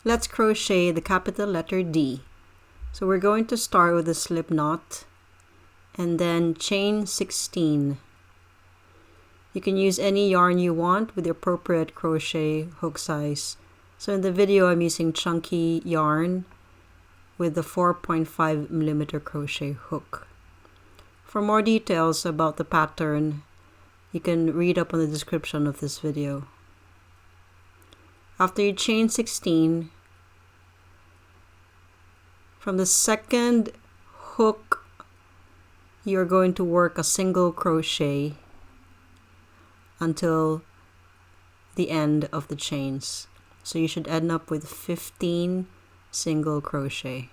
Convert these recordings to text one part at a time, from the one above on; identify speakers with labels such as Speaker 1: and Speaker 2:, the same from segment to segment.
Speaker 1: Let's crochet the capital letter D. So we're going to start with a slip knot and then chain 16. You can use any yarn you want with the appropriate crochet hook size. So in the video I'm using chunky yarn with the 4.5mm crochet hook. For more details about the pattern, you can read up on the description of this video. After you chain 16, from the second hook, you're going to work a single crochet until the end of the chains. So you should end up with 15 single crochet.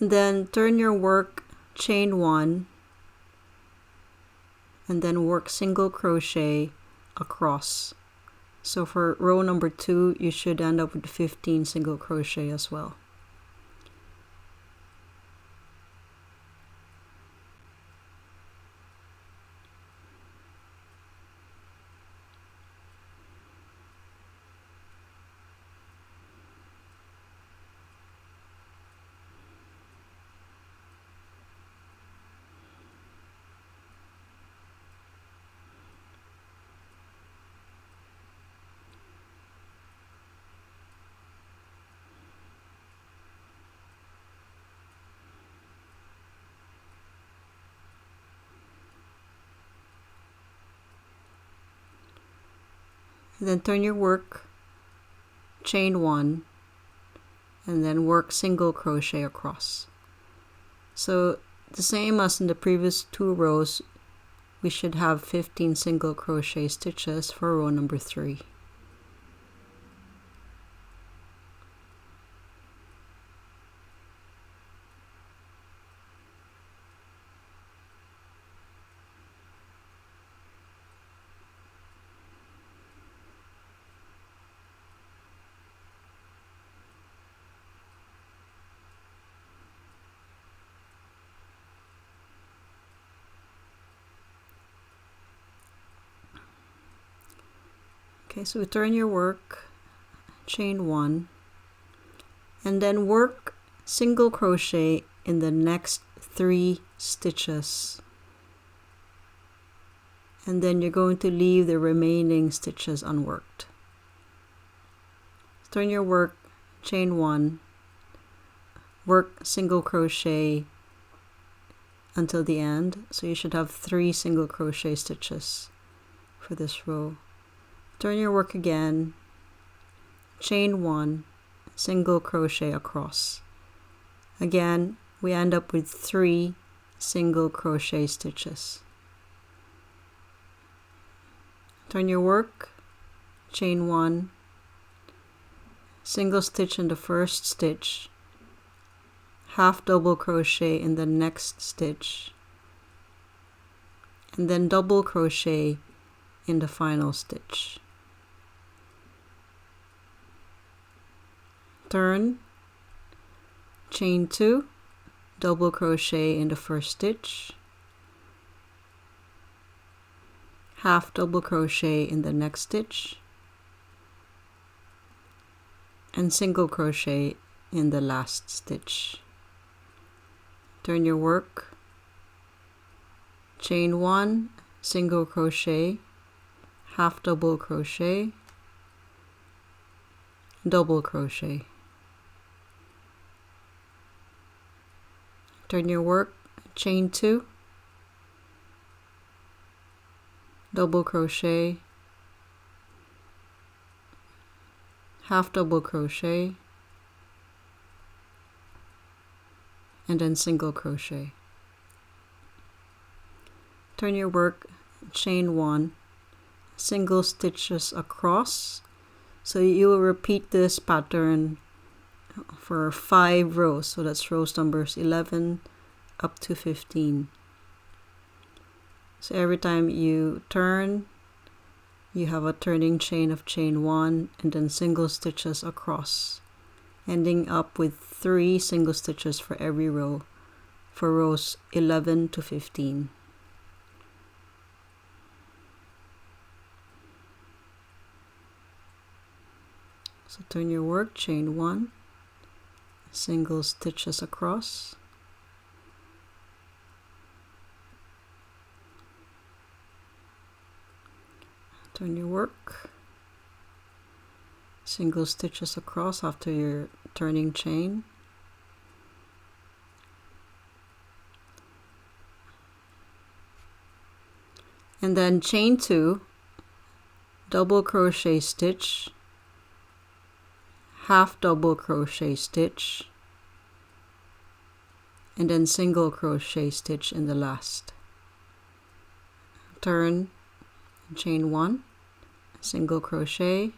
Speaker 1: Then turn your work, chain 1, and then work single crochet across. So for row number 2, you should end up with 15 single crochet as well. Then turn your work, chain 1, and then work single crochet across. So the same as in the previous 2 rows, we should have 15 single crochet stitches for row number 3. Okay, so turn your work, chain 1, and then work single crochet in the next 3 stitches. And then you're going to leave the remaining stitches unworked. Turn your work, chain 1, work single crochet until the end. So you should have 3 single crochet stitches for this row. Turn your work again, chain 1, single crochet across. Again, we end up with 3 single crochet stitches. Turn your work, chain 1, single stitch in the first stitch, half double crochet in the next stitch, and then double crochet in the final stitch. Turn, chain 2, double crochet in the first stitch, half double crochet in the next stitch, and single crochet in the last stitch. Turn your work, chain 1, single crochet, half double crochet, double crochet. Turn your work, chain 2, double crochet, half double crochet, and then single crochet. turn your work, chain 1, single stitches across. So you will repeat this pattern for 5 rows. So that's rows numbers 11 up to 15. So every time you turn, you have a turning chain of chain 1 and then single stitches across, ending up with 3 single stitches for every row for rows 11 to 15. So turn your work, chain 1, single stitches across, turn your work, single stitches across after your turning chain, and then chain 2, double crochet stitch, half double crochet stitch, and then single crochet stitch in the last. Turn, chain 1, single crochet,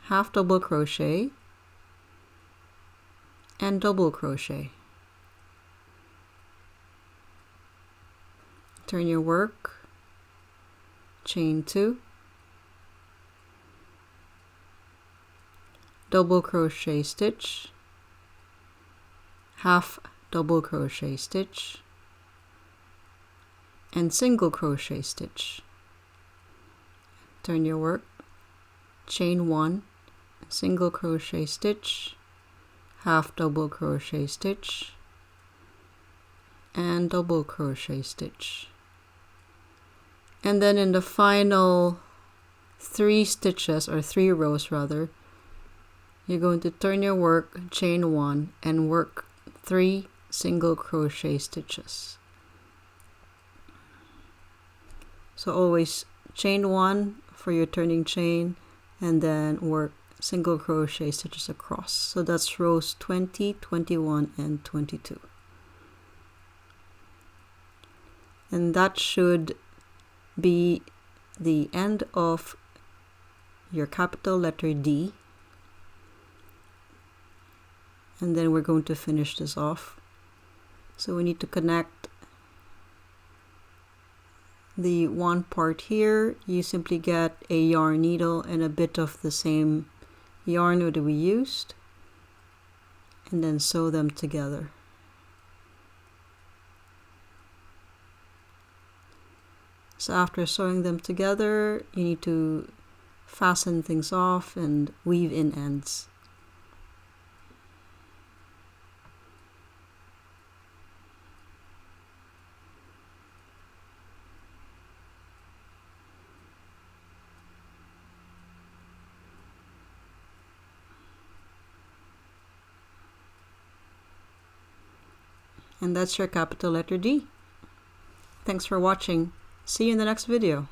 Speaker 1: half double crochet, and double crochet. Turn your work, chain 2, double crochet stitch, half double crochet stitch, and single crochet stitch. Turn your work, chain 1, single crochet stitch, half double crochet stitch, and double crochet stitch. And then in the final 3 stitches, or 3 rows rather, you're going to turn your work, chain 1, and work 3 single crochet stitches. So always chain 1 for your turning chain, and then work single crochet stitches across. So that's rows 20, 21, and 22. And that should be the end of your capital letter D. And then we're going to finish this off. So we need to connect the one part here. You simply get a yarn needle and a bit of the same yarn that we used, and then sew them together. So after sewing them together, you need to fasten things off and weave in ends. And that's your capital letter D. Thanks for watching. See you in the next video.